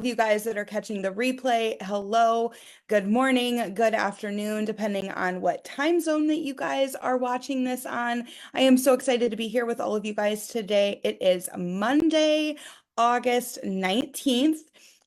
of you guys that are catching the replay, hello, good morning, good afternoon, depending on what time zone that you guys are watching this on. I am so excited to be here with all of you guys today. It is Monday, August 19th.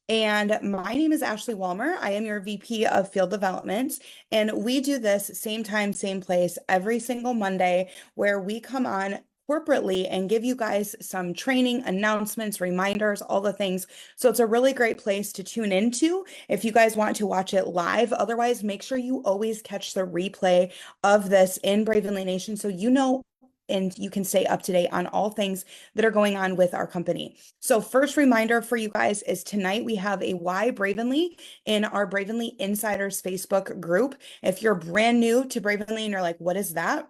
And my name is Ashley Walmer. I am your VP of Field Development. And we do this same time, same place every single Monday where we come on corporately and give you guys some training, announcements, reminders, all the things. So it's a really great place to tune into if you guys want to watch it live. Otherwise, make sure you always catch the replay of this in Bravenly Nation so you know and you can stay up to date on all things that are going on with our company. So first reminder for you guys is tonight we have a Why Bravenly in our Bravenly Insiders Facebook group. If you're brand new to Bravenly and you're like, what is that?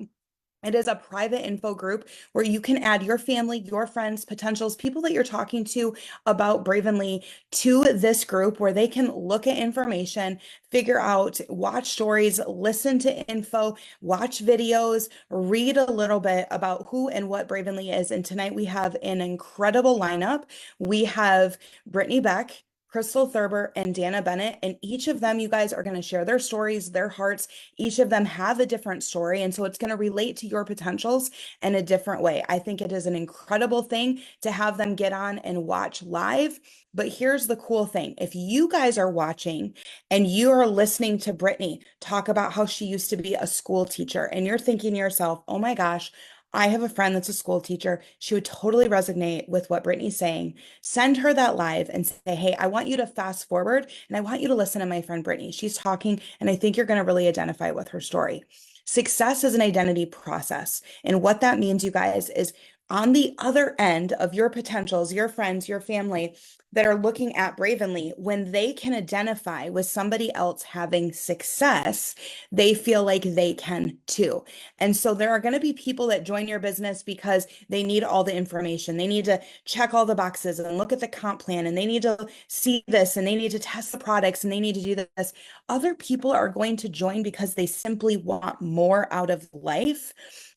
It is a private info group where you can add your family, your friends, potentials, people that you're talking to about Bravenly to this group where they can look at information, figure out, watch stories, listen to info, watch videos, read a little bit about who and what Bravenly is. And tonight we have an incredible lineup. We have Brittany Beck, Crystal Thurber, and Dana Bennett. And each of them, you guys are going to share their stories, their hearts. Each of them have a different story. And so it's going to relate to your potentials in a different way. I think it is an incredible thing to have them get on and watch live. But here's the cool thing. If you guys are watching and you are listening to Brittany talk about how she used to be a school teacher and you're thinking to yourself, oh my gosh, I have a friend that's a school teacher. She would totally resonate with what Brittany's saying. Send her that live and say, hey, I want you to fast forward and I want you to listen to my friend Brittany. She's talking and I think you're going to really identify with her story. Success is an identity process. And what that means, you guys, is on the other end of your potentials, your friends, your family that are looking at Bravenly, when they can identify with somebody else having success, they feel like they can too. And so there are going to be people that join your business because they need all the information. They need to check all the boxes and look at the comp plan, and they need to see this, and they need to test the products, and they need to do this. Other people are going to join because they simply want more out of life.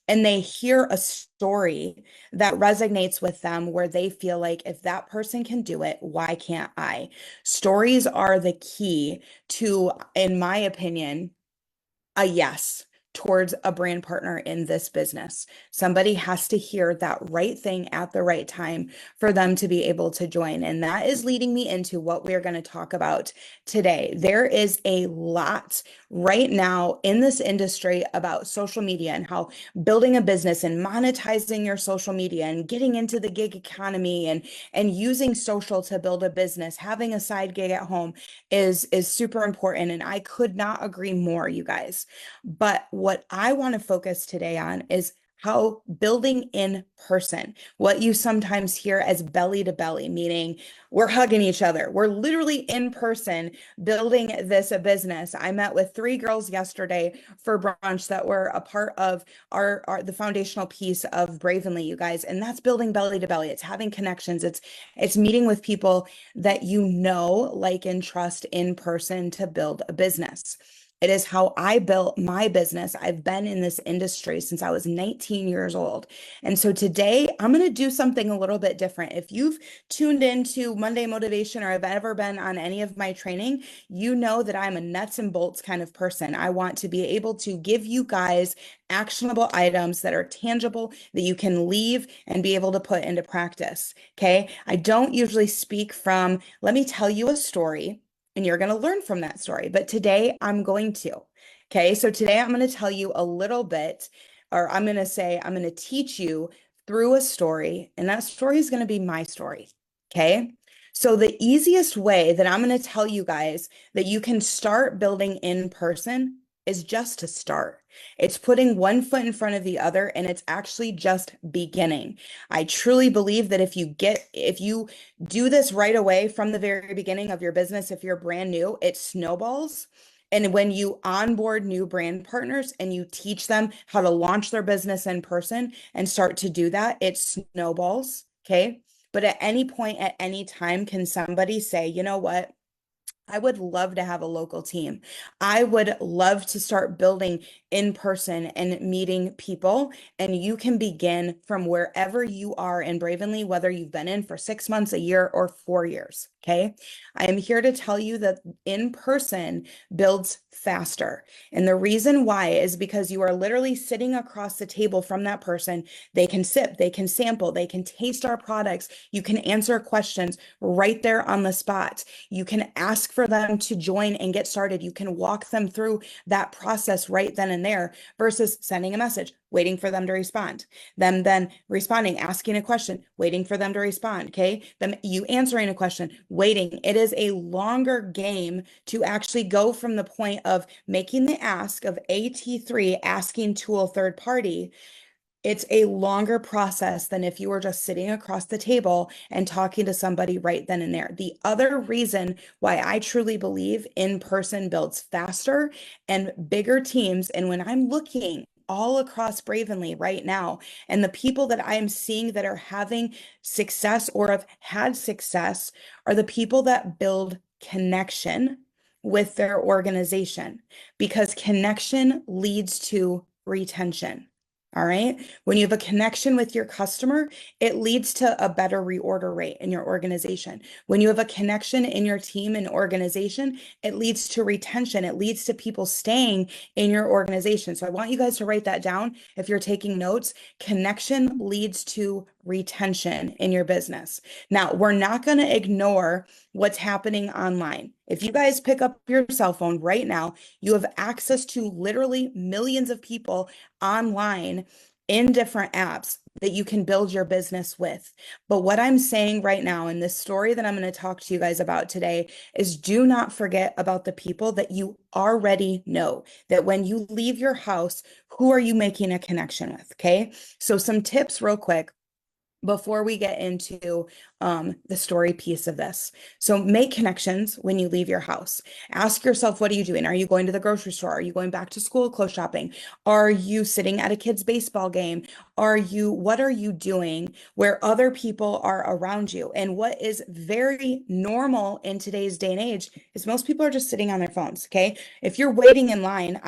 And they hear a story that resonates with them where they feel like if that person can do it, why can't I? Stories are the key to, in my opinion, a yes towards a brand partner in this business. Somebody has to hear that right thing at the right time for them to be able to join. And that is leading me into what we're going to talk about today. There is a lot right now in this industry about social media and how building a business and monetizing your social media and getting into the gig economy and using social to build a business, having a side gig at home is super important. And I could not agree more, you guys. But what I want to focus today on is how building in person, what you sometimes hear as belly to belly, meaning we're hugging each other. We're literally in person building this a business. I met with 3 girls yesterday for brunch that were a part of the foundational piece of Bravenly, you guys. And that's building belly to belly. It's having connections. It's meeting with people that you know, like, and trust in person to build a business. It is how I built my business. I've been in this industry since I was 19 years old. And so today I'm going to do something a little bit different. If you've tuned into Monday Motivation or have ever been on any of my training, you know that I'm a nuts and bolts kind of person. I want to be able to give you guys actionable items that are tangible that you can leave and be able to put into practice. Okay. I don't usually speak from, let me tell you a story and you're going to learn from that story. But today I'm going to. Okay. So today I'm going to tell you a little bit, or I'm going to teach you through a story, and that story is going to be my story. Okay. So the easiest way that I'm going to tell you guys that you can start building in person is just to start. It's putting one foot in front of the other, and it's actually just beginning. I truly believe that if you do this right away from the very beginning of your business, if you're brand new, it snowballs. And when you onboard new brand partners and you teach them how to launch their business in person and start to do that, it snowballs. Okay. But at any point, at any time, can somebody say, you know what? I would love to have a local team. I would love to start building in person and meeting people. And you can begin from wherever you are in Bravenly, whether you've been in for 6 months, a year, or 4 years. Okay. I am here to tell you that in person builds faster. And the reason why is because you are literally sitting across the table from that person. They can sip, they can sample, they can taste our products. You can answer questions right there on the spot. You can ask for them to join and get started. You can walk them through that process right then and there versus sending a message, waiting for them to respond, them then responding, asking a question, waiting for them to respond. Okay. Them you answering a question, waiting. It is a longer game to actually go from the point of making the ask of AT3, asking tool third party. It's a longer process than if you were just sitting across the table and talking to somebody right then and there. The other reason why I truly believe in person builds faster and bigger teams, and when I'm looking all across Bravenly right now, and the people that I'm seeing that are having success or have had success are the people that build connection with their organization, because connection leads to retention. All right. When you have a connection with your customer, it leads to a better reorder rate in your organization. When you have a connection in your team and organization, it leads to retention. It leads to people staying in your organization. So I want you guys to write that down if you're taking notes. Connection leads to retention in your business. Now, we're not going to ignore what's happening online. If you guys pick up your cell phone right now, you have access to literally millions of people online in different apps that you can build your business with. But what I'm saying right now in this story that I'm going to talk to you guys about today is do not forget about the people that you already know, that when you leave your house, who are you making a connection with? Okay. So some tips real quick before we get into the story piece of this. So make connections when you leave your house. Ask yourself, what are you doing? Are you going to the grocery store? Are you going back to school clothes shopping? Are you sitting at a kid's baseball game? What are you doing where other people are around you? And what is very normal in today's day and age is most people are just sitting on their phones. Okay. If you're waiting in line,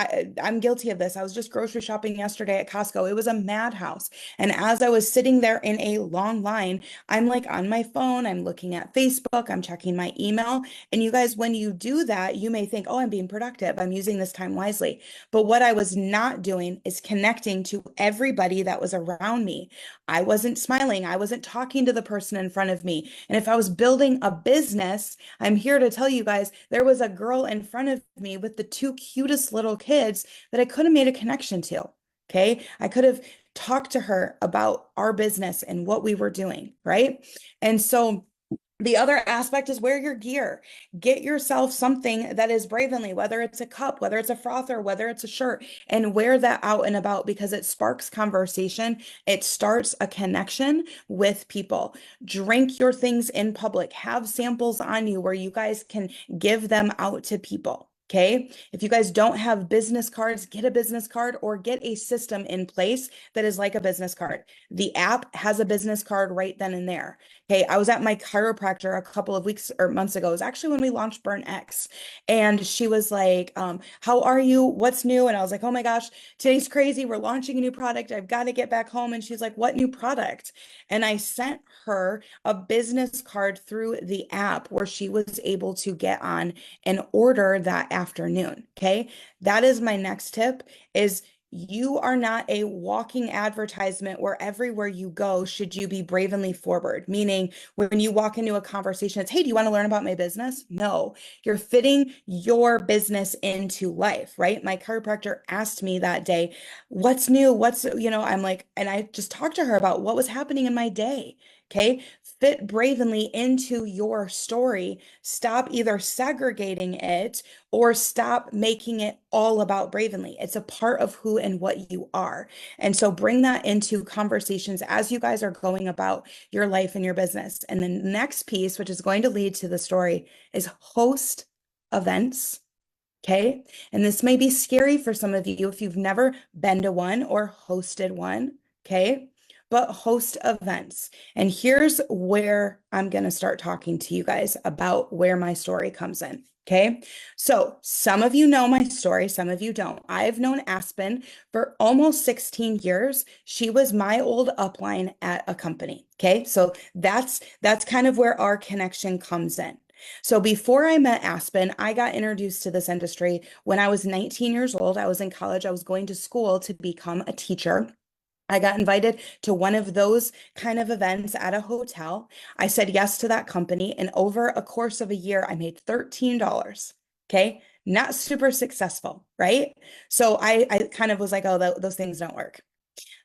I'm guilty of this. I was just grocery shopping yesterday at Costco. It was a madhouse. And as I was sitting there in a long line, I'm like on my phone, I'm looking at Facebook, I'm checking my email. And you guys, when you do that, you may think, oh, I'm being productive. I'm using this time wisely. But what I was not doing is connecting to everybody that was around me. I wasn't smiling. I wasn't talking to the person in front of me. And if I was building a business, I'm here to tell you guys, there was a girl in front of me with the two cutest little kids that I could have made a connection to. Okay. I could have talked to her about our business and what we were doing, right? And so the other aspect is wear your gear. Get yourself something that is Bravenly, whether it's a cup, whether it's a frother, whether it's a shirt, and wear that out and about because it sparks conversation. It starts a connection with people. Drink your things in public. Have samples on you where you guys can give them out to people. Okay. If you guys don't have business cards, get a business card or get a system in place that is like a business card. The app has a business card right then and there. Okay, I was at my chiropractor a couple of weeks or months ago. It was actually when we launched Burn X. And she was like, how are you? What's new? And I was like, oh my gosh, today's crazy. We're launching a new product. I've got to get back home. And she's like, what new product? And I sent her a business card through the app where she was able to get on and order that afternoon. Okay, that is my next tip is you are not a walking advertisement where everywhere you go should you be bravenly forward, meaning when you walk into a conversation, it's, hey, do you want to learn about my business? No, you're fitting your business into life, right? My chiropractor asked me that day, what's new? I'm like, and I just talked to her about what was happening in my day. Okay. Fit bravenly into your story. Stop either segregating it or stop making it all about Bravenly. It's a part of who and what you are. And so bring that into conversations as you guys are going about your life and your business. And the next piece, which is going to lead to the story, is host events. Okay. And this may be scary for some of you if you've never been to one or hosted one. Okay. but host events. And here's where I'm going to start talking to you guys about where my story comes in. Okay. So some of you know my story, some of you don't. I've known Aspen for almost 16 years. She was my old upline at a company. Okay. So that's kind of where our connection comes in. So before I met Aspen, I got introduced to this industry when I was 19 years old. I was in college. I was going to school to become a teacher. I got invited to one of those kind of events at a hotel. I said yes to that company, and over a course of a year, I made $13. Okay. Not super successful, right? So I kind of was like, oh, those things don't work.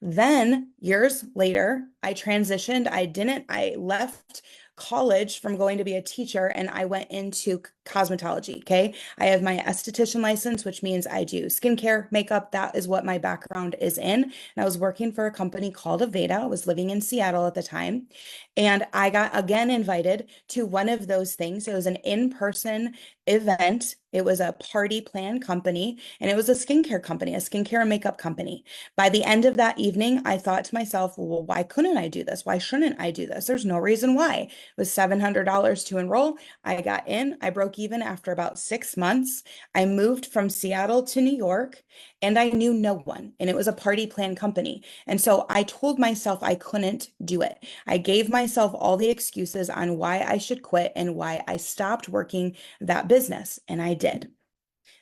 Then years later, I transitioned. I left college from going to be a teacher and I went into cosmetology. Okay. I have my esthetician license, which means I do skincare, makeup. That is what my background is in. And I was working for a company called Aveda. I was living in Seattle at the time. And I got again invited to one of those things. It was an in-person event. It was a party plan company and it was a skincare company, a skincare and makeup company. By the end of that evening, I thought to myself, well, why couldn't I do this? Why shouldn't I do this? There's no reason why. It was $700 to enroll. I got in, I broke even after about 6 months. I moved from Seattle to New York and I knew no one. And it was a party plan company. And so I told myself I couldn't do it. I gave myself all the excuses on why I should quit and why I stopped working that business. And I did.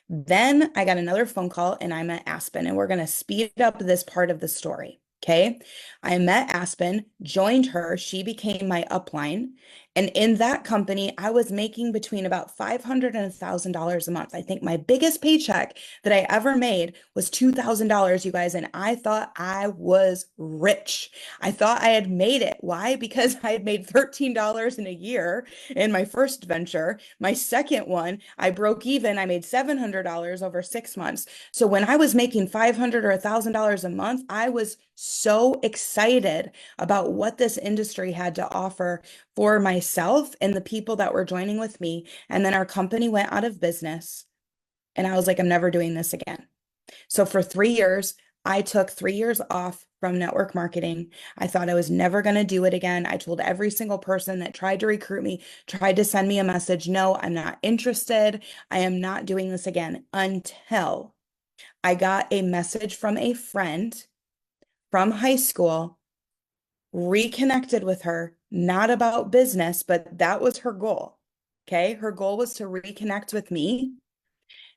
Then I got another phone call and I met Aspen, and we're going to speed up this part of the story. Okay. I met Aspen, joined her. She became my upline. And in that company, I was making between about $500 and $1,000 a month. I think my biggest paycheck that I ever made was $2,000, you guys. And I thought I was rich. I thought I had made it. Why? Because I had made $13 in a year in my first venture. My second one, I broke even. I made $700 over 6 months. So when I was making $500 or $1,000 a month, I was so excited about what this industry had to offer for myself and the people that were joining with me. And then our company went out of business. And I was like, I'm never doing this again. So for 3 years, I took 3 years off from network marketing. I thought I was never going to do it again. I told every single person that tried to recruit me, tried to send me a message, no, I'm not interested. I am not doing this again until I got a message from a friend from high school, reconnected with her, not about business, but that was her goal. Okay. Her goal was to reconnect with me.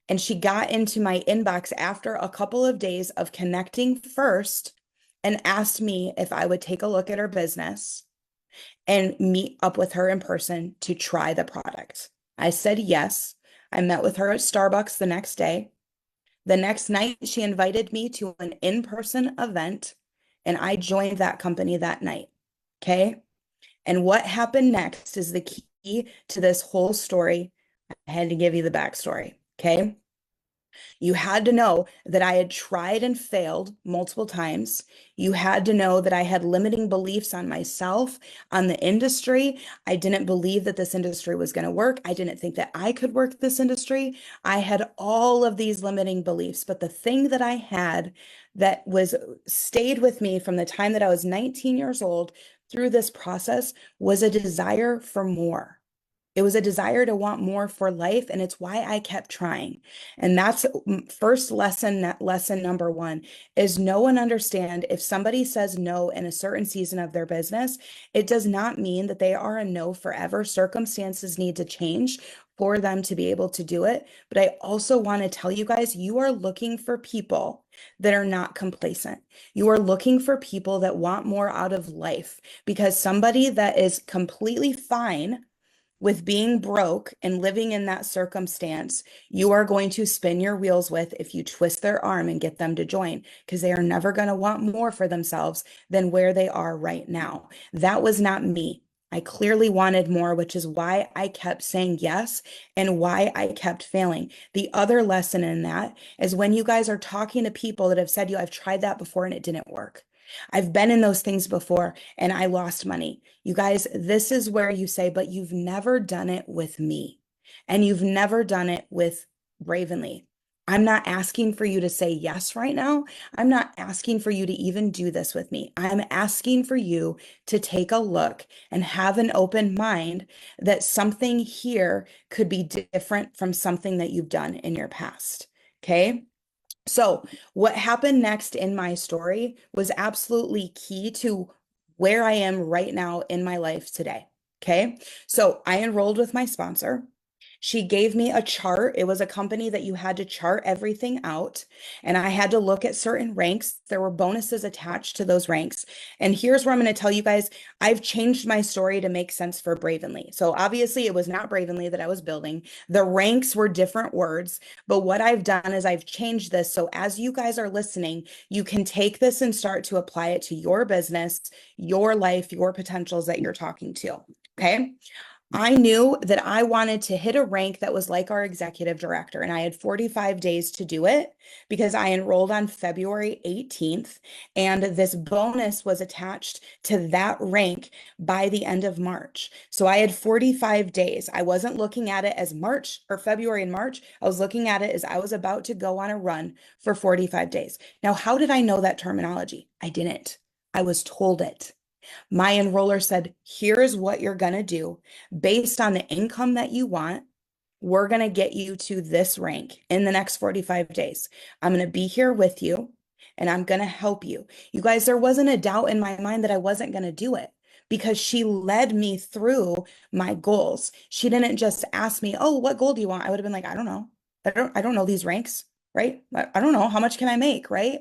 And she got into my inbox after a couple of days of connecting first and asked me if I would take a look at her business and meet up with her in person to try the product. I said yes. I met with her at Starbucks the next day. The next night, she invited me to an in-person event, and I joined that company that night. Okay. And what happened next is the key to this whole story. I had to give you the backstory. Okay. You had to know that I had tried and failed multiple times. You had to know that I had limiting beliefs on myself, on the industry. I didn't believe that this industry was going to work. I didn't think that I could work this industry. I had all of these limiting beliefs. But the thing that I had that was stayed with me from the time that I was 19 years old through this process was a desire for more. It was a desire to want more for life, and it's why I kept trying. And that's first lesson, lesson number one is know and understand if somebody says no in a certain season of their business, it does not mean that they are a no forever. Circumstances need to change for them to be able to do it. But I also want to tell you guys, you are looking for people that are not complacent. You are looking for people that want more out of life, because somebody that is completely fine with being broke and living in that circumstance, you are going to spin your wheels with if you twist their arm and get them to join, because they are never going to want more for themselves than where they are right now. That was not me. I clearly wanted more, which is why I kept saying yes and why I kept failing. The other lesson in that is when you guys are talking to people that have said, I've tried that before and it didn't work. I've been in those things before and I lost money. You guys, this is where you say, but you've never done it with me and you've never done it with Ravenly. I'm not asking for you to say yes right now. I'm not asking for you to even do this with me. I'm asking for you to take a look and have an open mind that something here could be different from something that you've done in your past. Okay. So, what happened next in my story was absolutely key to where I am right now in my life today. Okay. So, I enrolled with my sponsor. She gave me a chart. It was a company that you had to chart everything out, and I had to look at certain ranks. There were bonuses attached to those ranks. And here's where I'm going to tell you guys I've changed my story to make sense for Bravenly. So, obviously, it was not Bravenly that I was building, the ranks were different words. But what I've done is I've changed this. So as you guys are listening, you can take this and start to apply it to your business, your life, your potentials that you're talking to. Okay. I knew that I wanted to hit a rank that was like our executive director, and I had 45 days to do it because I enrolled on February 18th, and this bonus was attached to that rank by the end of March. So I had 45 days. I wasn't looking at it as March or February and March. I was looking at it as I was about to go on a run for 45 days. Now, how did I know that terminology? I didn't. I was told it. My enroller said, here's what you're going to do based on the income that you want. We're going to get you to this rank in the next 45 days. I'm going to be here with you and I'm going to help you. You guys, there wasn't a doubt in my mind that I wasn't going to do it because she led me through my goals. She didn't just ask me, "Oh, what goal do you want?" I would have been like, "I don't know. I don't know these ranks, right? I don't know how much can I make, right?"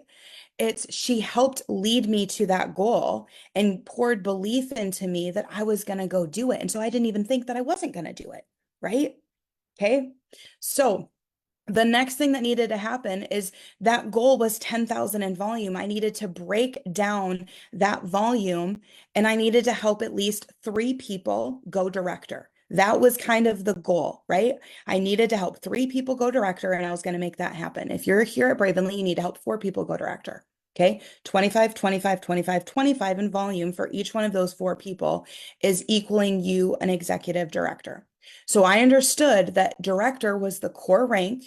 It's she helped lead me to that goal and poured belief into me that I was going to go do it. And so I didn't even think that I wasn't going to do it. Right. Okay. So the next thing that needed to happen is that goal was 10,000 in volume. I needed to break down that volume and I needed to help at least 3 people go director. That was kind of the goal, right? I needed to help 3 people go director and I was going to make that happen. If you're here at Bravenly, you need to help 4 people go director. Okay. 25, 25, 25, 25 in volume for each one of those 4 people is equaling you an executive director. So I understood that director was the core rank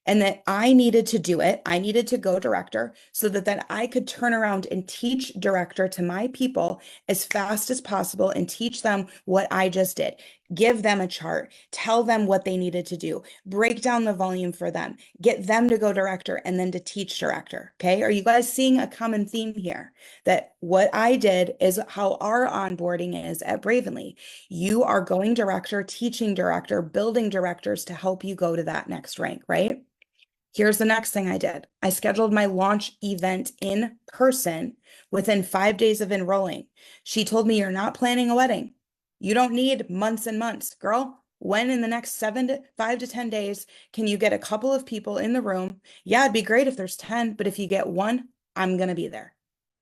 and that I needed to do it. I needed to go director so that I could turn around and teach director to my people as fast as possible and teach them what I just did. Give them a chart, tell them what they needed to do, break down the volume for them, get them to go director and then to teach director. Okay. Are you guys seeing a common theme here? That what I did is how our onboarding is at Bravenly. You are going director, teaching director, building directors to help you go to that next rank, right? Here's the next thing I did. I scheduled my launch event in person within 5 days of enrolling. She told me, "You're not planning a wedding. You don't need months and months. Girl, when in the next 5 to 10 days can you get a couple of people in the room? Yeah, it'd be great if there's 10, but if you get one, I'm going to be there."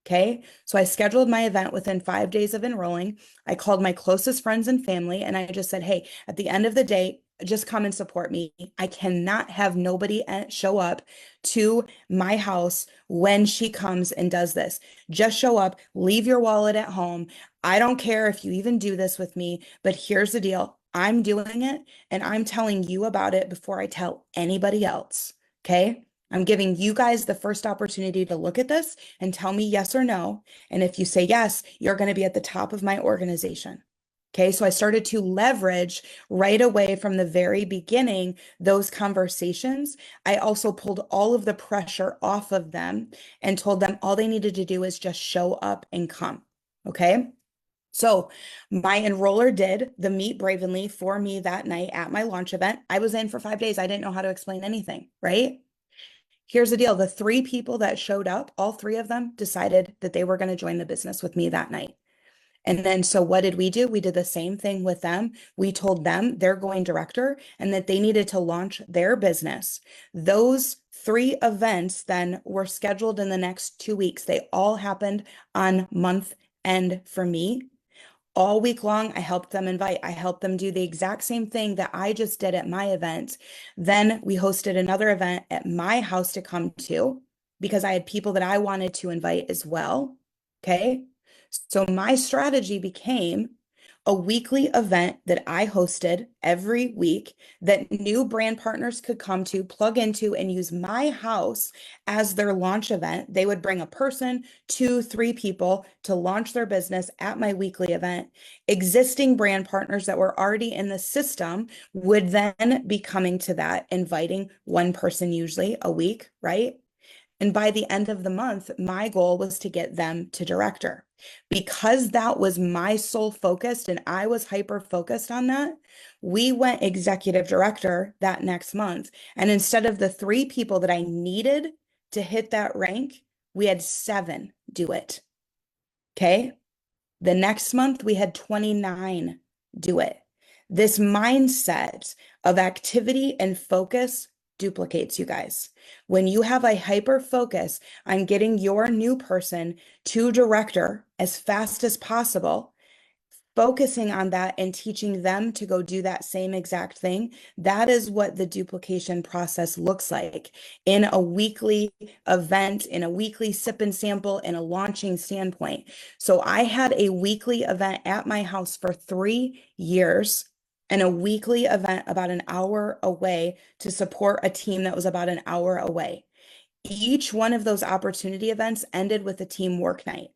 Okay. So I scheduled my event within 5 days of enrolling. I called my closest friends and family and I just said, "Hey, at the end of the day, just come and support me. I cannot have nobody show up to my house when she comes and does this. Just show up, leave your wallet at home. I don't care if you even do this with me, but here's the deal. I'm doing it and I'm telling you about it before I tell anybody else." Okay. I'm giving you guys the first opportunity to look at this and tell me yes or no. And if you say yes, you're going to be at the top of my organization. Okay, so I started to leverage right away from the very beginning those conversations. I also pulled all of the pressure off of them and told them all they needed to do is just show up and come. Okay. So my enroller did the Meet Bravenly for me that night at my launch event. I was in for 5 days. I didn't know how to explain anything, right? Here's the deal. The 3 people that showed up, all 3 of them decided that they were going to join the business with me that night. And then, so what did we do? We did the same thing with them. We told them they're going director and that they needed to launch their business. Those 3 events then were scheduled in the next 2 weeks. They all happened on month end for me. All week long, I helped them invite. I helped them do the exact same thing that I just did at my event. Then we hosted another event at my house to come to because I had people that I wanted to invite as well. Okay. So my strategy became, a weekly event that I hosted every week that new brand partners could come to, plug into, and use my house as their launch event. They would bring a person, two, three people to launch their business at my weekly event. Existing brand partners that were already in the system would then be coming to that, inviting one person usually a week, right? And by the end of the month, my goal was to get them to director. Because that was my sole focus and I was hyper focused on that, we went executive director that next month. And instead of the three people that I needed to hit that rank, we had seven do it. Okay. The next month, we had 29 do it. This mindset of activity and focus duplicates, you guys. When you have a hyper focus on getting your new person to director as fast as possible, focusing on that and teaching them to go do that same exact thing, that is what the duplication process looks like in a weekly event, in a weekly sip and sample, in a launching standpoint. So I had a weekly event at my house for 3 years and a weekly event about an hour away to support a team that was about an hour away. Each one of those opportunity events ended with a team work night.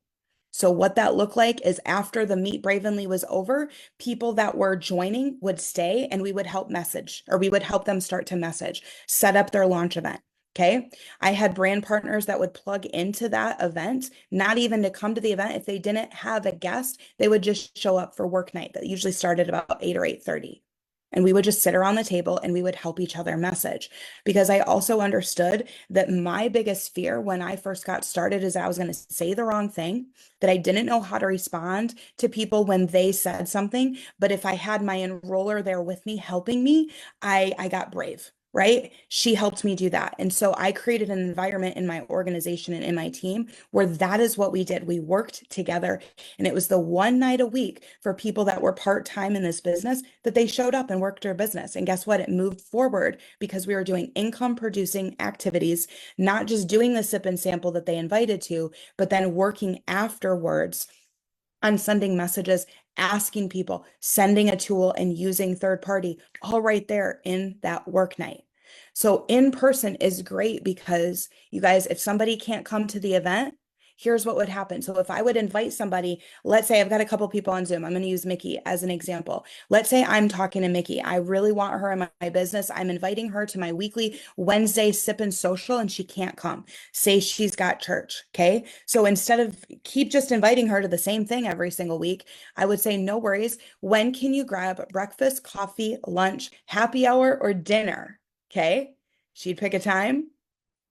So what that looked like is after the Meet Bravenly was over, people that were joining would stay and we would help message, or we would help them start to message, set up their launch event. Okay. I had brand partners that would plug into that event, not even to come to the event. If they didn't have a guest, they would just show up for work night that usually started about 8 or 8:30. And we would just sit around the table and we would help each other message. Because I also understood that my biggest fear when I first got started is that I was going to say the wrong thing, that I didn't know how to respond to people when they said something. But if I had my enroller there with me, helping me, I got brave. Right? She helped me do that. And so I created an environment in my organization and in my team where that is what we did. We worked together. And it was the one night a week for people that were part-time in this business that they showed up and worked their business. And guess what? It moved forward because we were doing income producing activities, not just doing the sip and sample that they invited to, but then working afterwards on sending messages, asking people, sending a tool, and using third party, all right there in that work night. So in person is great because you guys, if somebody can't come to the event, here's what would happen. So if I would invite somebody, let's say I've got a couple people on Zoom. I'm going to use Mickey as an example. Let's say I'm talking to Mickey. I really want her in my business. I'm inviting her to my weekly Wednesday sip and social, and she can't come. Say she's got church. Okay. So instead of keep just inviting her to the same thing every single week, I would say, no worries. When can you grab breakfast, coffee, lunch, happy hour, or dinner? Okay. She'd pick a time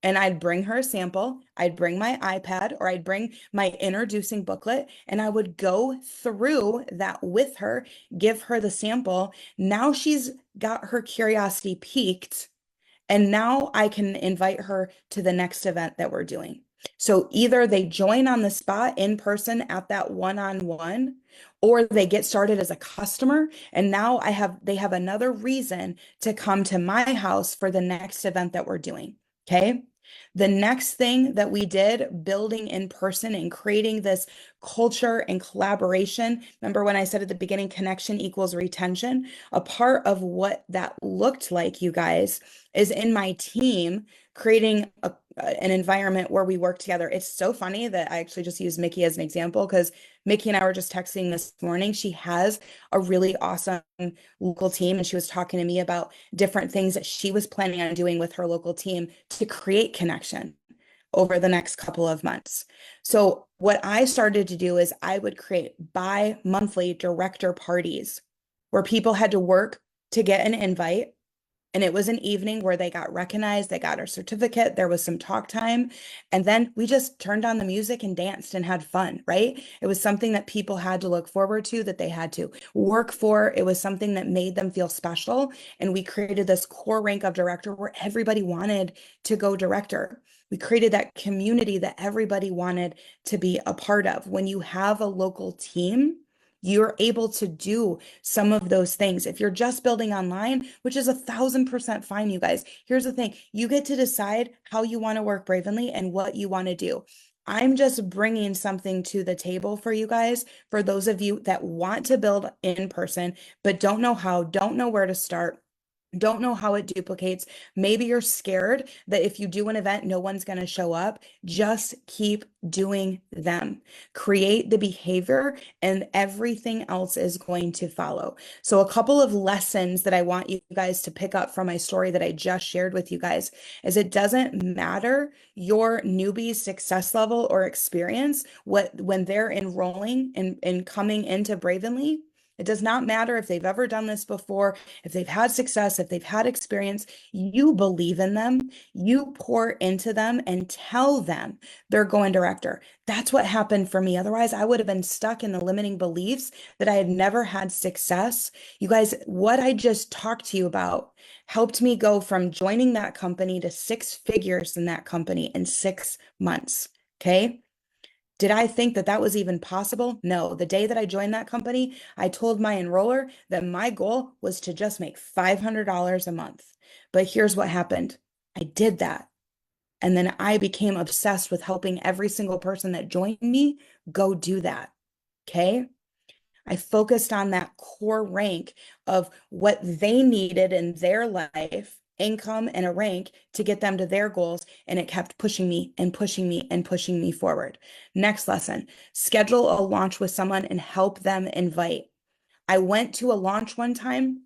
and I'd bring her a sample. I'd bring my iPad or I'd bring my introducing booklet and I would go through that with her, give her the sample. Now she's got her curiosity piqued. And now I can invite her to the next event that we're doing. So either they join on the spot in person at that one-on-one, or they get started as a customer. And now they have another reason to come to my house for the next event that we're doing. Okay. The next thing that we did, building in person and creating this culture and collaboration. Remember when I said at the beginning, connection equals retention? A part of what that looked like, you guys, is in my team creating an environment where we work together. It's so funny that I actually just used Mickey as an example because Mickey and I were just texting this morning. She has a really awesome local team, and she was talking to me about different things that she was planning on doing with her local team to create connection over the next couple of months. So what I started to do is I would create bi-monthly director parties where people had to work to get an invite. And it was an evening where they got recognized, they got a certificate, there was some talk time, and then we just turned on the music and danced and had fun, right? It was something that people had to look forward to, that they had to work for. It was something that made them feel special. And we created this core rank of director where everybody wanted to go director. We created that community that everybody wanted to be a part of. When you have a local team, you're able to do some of those things. If you're just building online, which is 1,000% fine, you guys, here's the thing. You get to decide how you want to work Bravenly and what you want to do. I'm just bringing something to the table for you guys, for those of you that want to build in person, but don't know how, don't know where to start. Don't know how it duplicates. Maybe you're scared that if you do an event, no one's going to show up. Just keep doing them. Create the behavior, and everything else is going to follow. So, a couple of lessons that I want you guys to pick up from my story that I just shared with you guys is it doesn't matter your newbie's success level or experience when they're enrolling and coming into Bravenly. It does not matter if they've ever done this before, if they've had success, if they've had experience. You believe in them, you pour into them and tell them they're going director. That's what happened for me. Otherwise, I would have been stuck in the limiting beliefs that I had never had success. You guys, what I just talked to you about helped me go from joining that company to six figures in that company in 6 months. Okay. Did I think that that was even possible? No. The day that I joined that company, I told my enroller that my goal was to just make $500 a month. But here's what happened. I did that. And then I became obsessed with helping every single person that joined me go do that. Okay. I focused on that core rank of what they needed in their life, income and a rank to get them to their goals. And it kept pushing me and pushing me and pushing me forward. Next lesson, schedule a launch with someone and help them invite. I went to a launch one time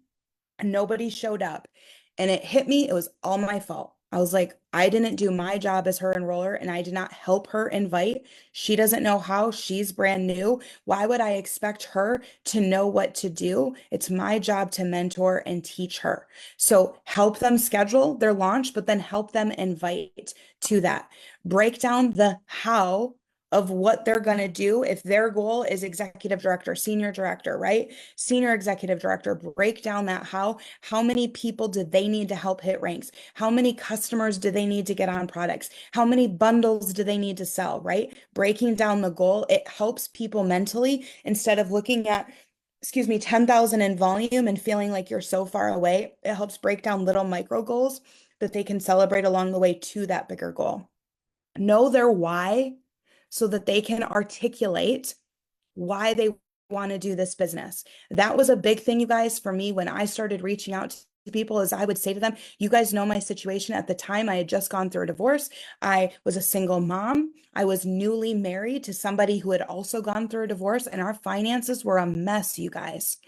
and nobody showed up. And it hit me, it was all my fault. I was like, I didn't do my job as her enroller and I did not help her invite. She doesn't know how, she's brand new. Why would I expect her to know what to do? It's my job to mentor and teach her. So help them schedule their launch, but then help them invite to that. Break down the how of what they're going to do if their goal is executive director, senior director, right? Senior executive director, break down that how many people do they need to help hit ranks? How many customers do they need to get on products? How many bundles do they need to sell, right? Breaking down the goal, it helps people mentally instead of looking at 10,000 in volume and feeling like you're so far away. It helps break down little micro goals that they can celebrate along the way to that bigger goal. Know their why so that they can articulate why they want to do this business. That was a big thing, you guys, for me when I started reaching out to people. Is I would say to them, you guys know my situation at the time. I had just gone through a divorce. I was a single mom. I was newly married to somebody who had also gone through a divorce, and our finances were a mess, you guys.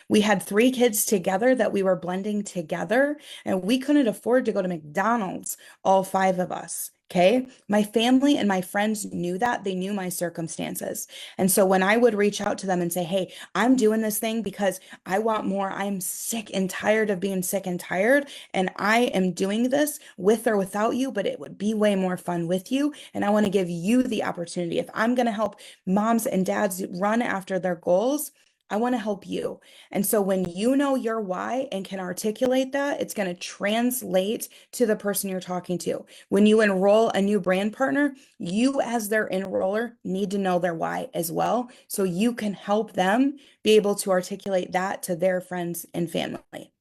We had 3 kids together that we were blending together, and we couldn't afford to go to McDonald's, all 5 of us. Okay. My family and my friends knew that. They knew my circumstances. And so when I would reach out to them and say, hey, I'm doing this thing because I want more, I'm sick and tired of being sick and tired, and I am doing this with or without you, but it would be way more fun with you. And I want to give you the opportunity. If I'm going to help moms and dads run after their goals, I want to help you. And so when you know your why and can articulate that, it's going to translate to the person you're talking to. When you enroll a new brand partner, you as their enroller need to know their why as well. So you can help them be able to articulate that to their friends and family.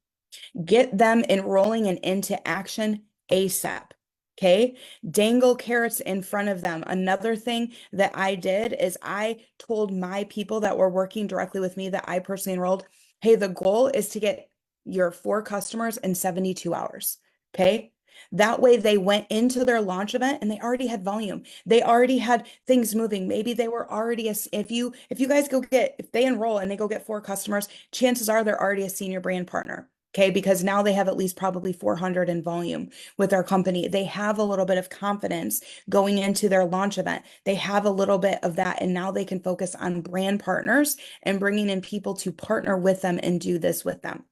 Get them enrolling and into action ASAP. Okay. Dangle carrots in front of them. Another thing that I did is I told my people that were working directly with me that I personally enrolled, hey, the goal is to get your 4 customers in 72 hours. Okay. That way they went into their launch event and they already had volume. They already had things moving. Maybe they were already if you guys if they enroll and they go get 4 customers, chances are they're already a senior brand partner. Okay, because now they have at least probably 400 in volume with our company. They have a little bit of confidence going into their launch event. They have a little bit of that, and now they can focus on brand partners and bringing in people to partner with them and do this with them.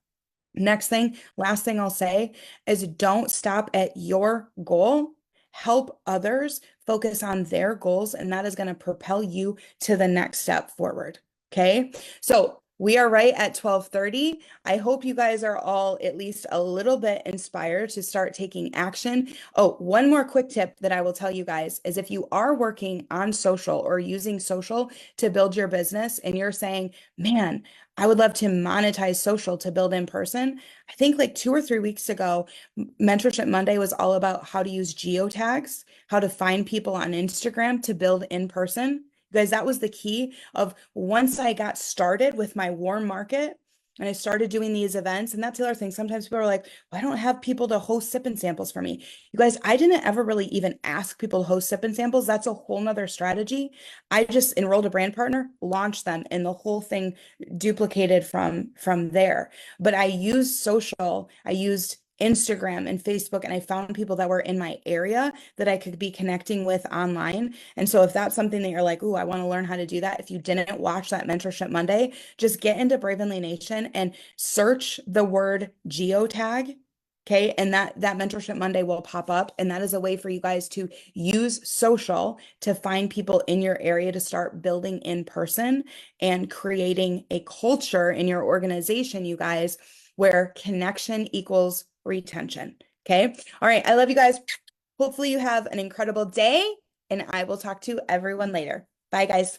Next thing, last thing I'll say is don't stop at your goal. Help others focus on their goals, and that is going to propel you to the next step forward. Okay. So We are right at 12:30. I hope you guys are all at least a little bit inspired to start taking action. Oh, one more quick tip that I will tell you guys is if you are working on social or using social to build your business and you're saying, man, I would love to monetize social to build in person. I think like 2 or 3 weeks ago, Mentorship Monday was all about how to use geotags, how to find people on Instagram to build in person. You guys, that was the key of once I got started with my warm market and I started doing these events. And that's the other thing. Sometimes people are like, well, I don't have people to host sip and samples for me. You guys, I didn't ever really even ask people to host sip and samples. That's a whole nother strategy. I just enrolled a brand partner, launched them, and the whole thing duplicated from there. But I used social, I used Instagram and Facebook, and I found people that were in my area that I could be connecting with online. And so if that's something that you're like, "Ooh, I want to learn how to do that." If you didn't watch that Mentorship Monday, just get into Bravenly Nation and search the word geotag. Okay. And that Mentorship Monday will pop up. And that is a way for you guys to use social to find people in your area to start building in person and creating a culture in your organization, you guys, where connection equals retention. Okay. All right. I love you guys. Hopefully you have an incredible day, and I will talk to everyone later. Bye, guys.